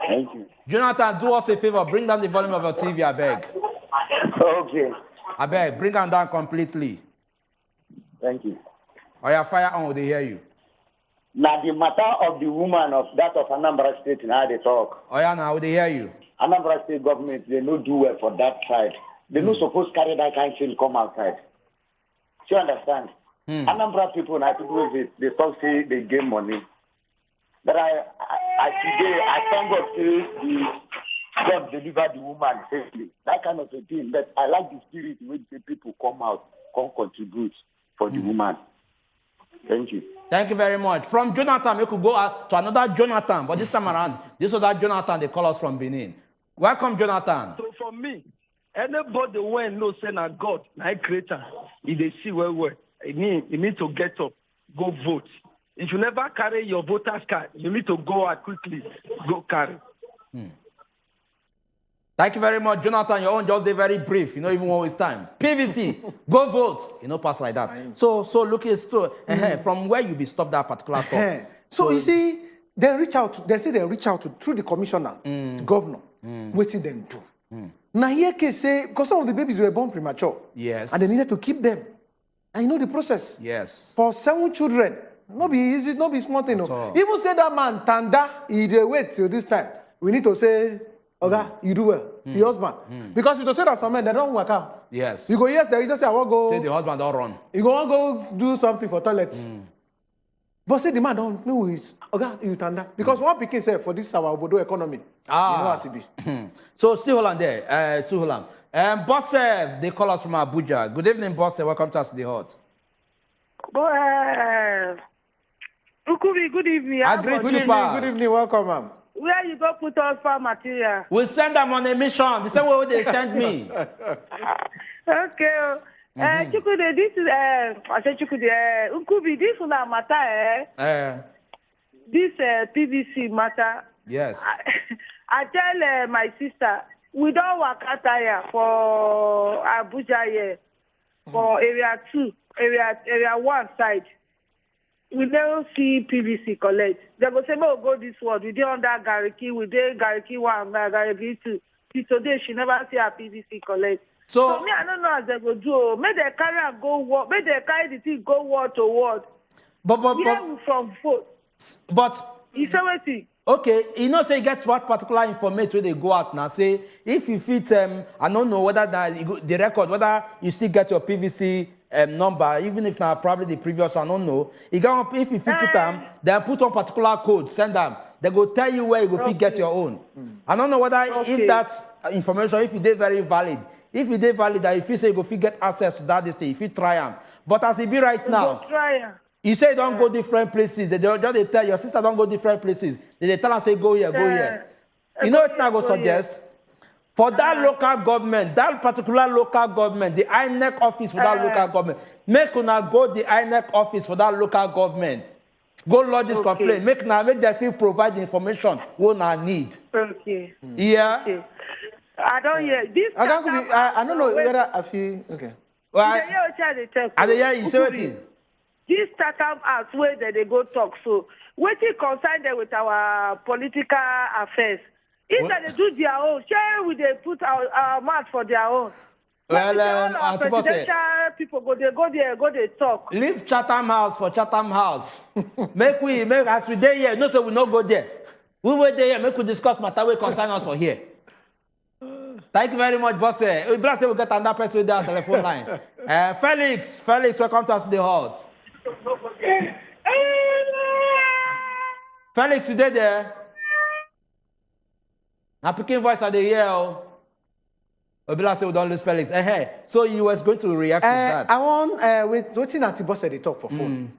K: Thank you.
A: Jonathan, do us a favor. Bring down the volume of your TV, I beg.
K: Okay.
A: I beg, bring them down completely.
K: Thank you.
A: Or your fire on, they hear you.
K: Now the matter of the woman of that of Anambra State, now they talk.
A: Oh yeah, now they hear you.
K: Anambra State government, they no do well for that side. They no supposed carry that kind of thing come outside. Do you understand? Anambra people, now people they talk say they gain money. But I thank God say God deliver the woman safely. That kind of a thing. But I like the spirit when the people come out, come contribute for the woman. Thank you.
A: Thank you very much. From Jonathan, we could go to another Jonathan, but this time around, this other Jonathan, they call us from Benin. Welcome, Jonathan.
L: So for me, anybody when knows say na God, na creator, if they see well, you need to get up, go vote. If you never carry your voter's card, you need to go out quickly, go carry.
A: Thank you very much, Jonathan. Your own just be very brief. You know, even one waste time. PVC, go vote. You know, pass like that. So look at from where you be stopped that particular talk.
B: So you see, they reach out. They say they reach out through the commissioner, the governor. Waiting them do. Now here can say because some of the babies were born premature.
A: Yes.
B: And they needed to keep them. And you know the process.
A: Yes.
B: For 7 children, not be easy, not be small thing. No. Even say that man Tanda, he dey wait till this time. We need to say. Okay, you do well. The husband. Because if you say that some men, they don't work out.
A: Yes.
B: You go, yes, they just say, I want to go.
A: Say the husband don't run.
B: You go do something for toilet. But say the man don't know it's, okay, you turn that. Because one picking say, for this our Obodo economy. You know how it be.
A: So still hold on there. Still hold on. Boss, they call us from Abuja. Good evening, boss. Welcome to us, the hot.
W: Ukubi, good evening.
B: Good evening, welcome, ma'am.
W: Where you go put all farm material?
A: We send them on a mission. The same way they send me.
W: Okay. Chukude, this is I said Chukude, Ukubi, this is a matter. This PVC matter.
A: Yes.
W: I tell my sister we don't work out here for Abuja here for area 2, area 1 side. We never see PVC collect. They go say, "Oh, go this word. We did under Gariki. We did Gariki 1, Gariki 2. Till today, she never see a PVC collect." So me, I don't know as they go do. May they carry and go word. May they carry the thing go word to word.
A: But
W: from vote.
A: But
W: you say what thing?
A: Okay, you know, say get what particular information where they go out now. Say if you fit, I don't know whether that the record, whether you still get your PVC. Number, even if not probably the previous, I don't know. If you put them, then put on particular code, send them. They go tell you where you go get your own. I don't know whether if that's information, if it is very valid. If it is valid, that if you say you go get access to that, if you try them. But as it be right now, you say don't go different places. They just tell your sister don't go different places. They tell her say go here, go here. You know what I go suggest? For that local government, that particular local government, the INEC office for that local government, make una go the INEC office for that local government. Go lodge this complaint. Make them feel provide the information we una need.
W: Okay.
A: Yeah.
W: Okay. I don't hear this.
B: I don't know whether I feel okay.
A: You say what?
W: This startup house where they go talk. So, what is concerned with our political affairs? If they do their own, share we they put our mouth for their own.
A: Well,
W: presidential people go they talk.
A: Leave Chatham House for Chatham House. make as we there here. No, so we not go there. We wait there. Make we discuss matter we concern us for here. Thank you very much, boss. We bless we get another person with their telephone line. Felix, welcome to us the hot. Felix, you there? Now, picking voice at the ear. Obila we don't lose Felix. So you was going to react to that.
B: I want waiting until boss said they talk for phone.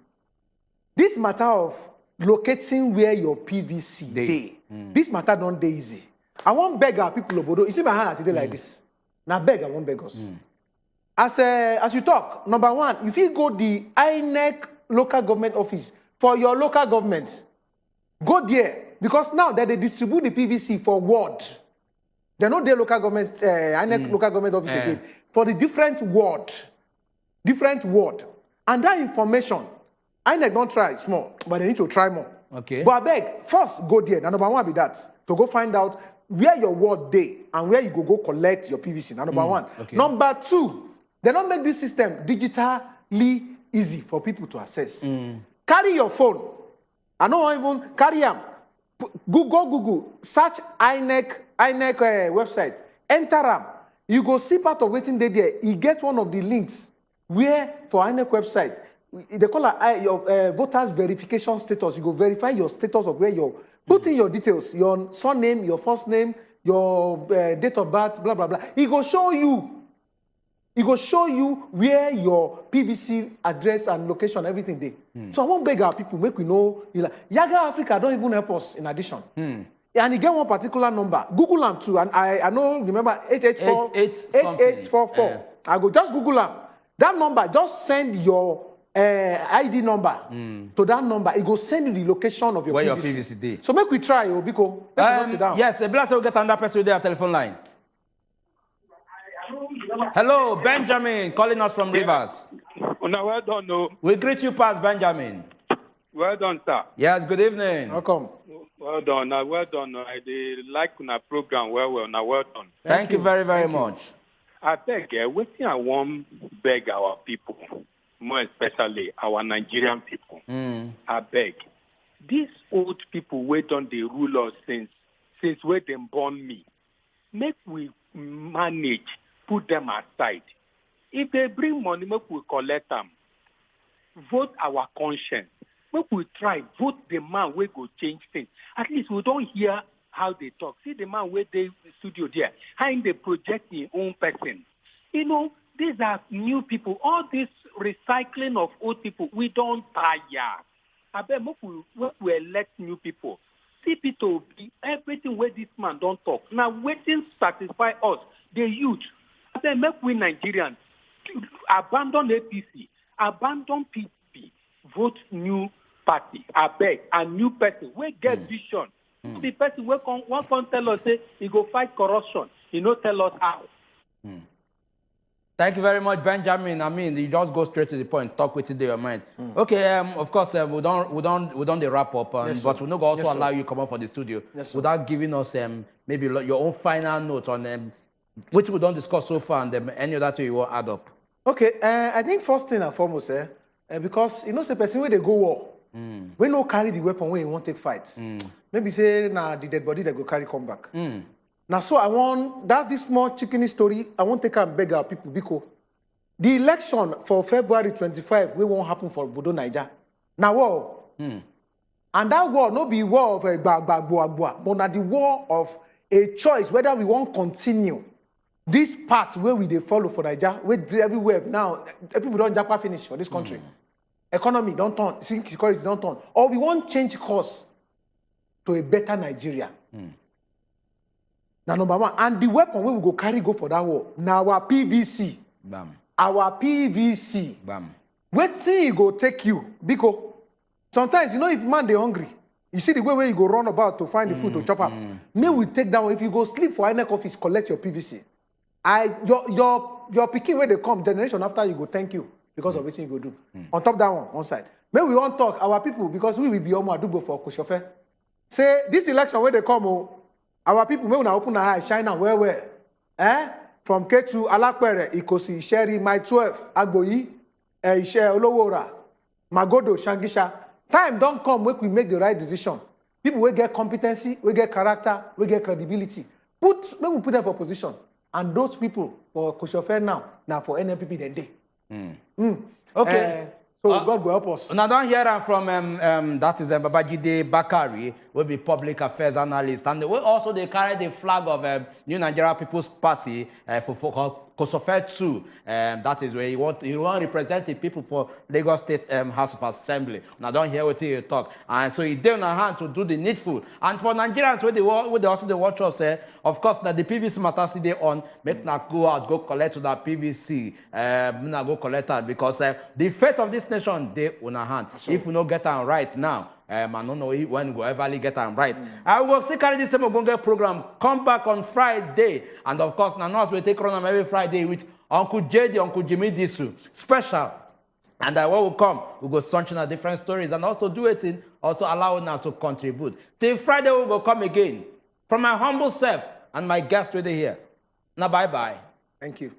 B: This matter of locating where your PVC dey. This matter don't dey easy. I won't beg our people obodo. You see my hand as it dey like this. Now beg, I won't beg us. As you talk, number one, if you go the INEC local government office for your local government, go there because now that they distribute the PVC for ward. They know their local government, INEC local government office again for the different ward. And that information, INEC don't try small, but they need to try more.
A: Okay.
B: But I beg, first go there. Now, number one be that, to go find out where your ward day and where you go collect your PVC. Now, number one.
A: Okay.
B: Number two, they don't make this system digitally easy for people to access. Carry your phone. I don't even carry them. Google, search INEC website. Enter them. You go see part of waiting there. You get one of the links where for INEC website, they call it your voters verification status. You go verify your status of where you're put in your details, your surname, your first name, your date of birth, blah, blah, blah. It go show you where your PVC address and location, everything there. So I won't beg our people, make we know. Yaga Africa don't even help us in addition. And you get one particular number. Google them too. And I know, remember, 8844. I go just Google them. That number, just send your ID number to that number. It go send you the location of your
A: where
B: PVC.
A: Your PVC day.
B: So make we try, Obiko. Make we sit down.
A: Yes, bless we get another person with their telephone line. Hello, Benjamin, calling us from Rivers.
E: No, well done, no.
A: We greet you, Pat Benjamin.
E: Well done, sir.
A: Yes, good evening.
B: Welcome.
E: Well done, well done. I like our program well. Now, well done.
A: Thank you very, very much.
E: I beg, wetin I want beg our people, more especially our Nigerian people. I beg, these old people wey don dey rule us since where they born me, make we manage, put them aside. If they bring money, make we collect them. Vote our conscience. Make we try vote the man wey go change things. At least we don't hear how they talk. See the man where they studio there, how they project his own person. You know, these are new people. All this recycling of old people, we don't tire. I bet we elect new people. See people, everything where this man don't talk. Now waiting satisfy us, the youth. I bet make we Nigerians abandon APC, abandon PDP, vote new party. I beg a new person. We get vision. The person will come tell us, say, he go fight corruption. He no tell us how.
A: Thank you very much, Benjamin. I mean, you just go straight to the point, talk with it in your mind. Okay, of course, we don't wrap up, but we no go also allow you to come out for the studio without giving us maybe your own final note on which we don't discuss so far and any other thing you want to add up.
B: Okay, I think first thing and foremost, because you know, the person where they go war, we no carry the weapon when you want to take fight. Maybe say the dead body they go carry come back. Now, so that's this small chicken story. I want to take and beg our people because the election for February 25 we won't happen for Bodo Niger. Now war. And that war no be war of but not the war of a choice whether we won't continue this path where we they follow for Niger, where everywhere now people don't japa finish for this country. Economy don't turn, security don't turn. Or we want change course to a better Nigeria. Now, number one. And the weapon we will go for that war. Now, our PVC.
A: Bam.
B: Our PVC.
A: Bam.
B: Wait till you go take you. Because sometimes, you know, if man they hungry, you see the way where you go run about to find the food to chop up. May we take that one. If you go sleep for INEC office, collect your PVC. Your picking where they come, generation after you go thank you. Because of everything you go do. On top that one side. May we want talk our people because we will be almost adubo for Koshofe. Say this election where they come, our people may not open our eyes, shine and where? From K2, Alakwere, Ikosi, Sherry, My 12, Agboyi, Ishe, Olowora, Magodo, Shangisha. Time don't come when we make the right decision. People will get competency, we get character, we get credibility. When we put them for position. And those people for Koshofe now for NNPP then day.
A: Okay.
B: So God will help us.
A: Now don't hear from that is Babajide Bakari, will be public affairs analyst, and they also they carry the flag of New Nigeria People's Party for Kosofe 2. That is where he want represent the people for Lagos State House of Assembly. Now don't hear what he talk. And so he did on hand to do the needful. And for Nigerians, where they also they watch us, of course, that the PVC matter see they on, make not go out, go collect to that PVC, not go collect that because the fate of this nation they on our hand. So, if we don't get them right now, I don't know when we'll ever get them right. I will still carry this same Ogonge program. Come back on Friday. And of course, now we take on every Friday with Uncle JD, Uncle Jimmy Disu. Special. And when we come, we'll go searching at different stories and also do it in, also allow now to contribute. Till Friday, we will come again. From my humble self and my guest right here. Now, bye-bye.
B: Thank you.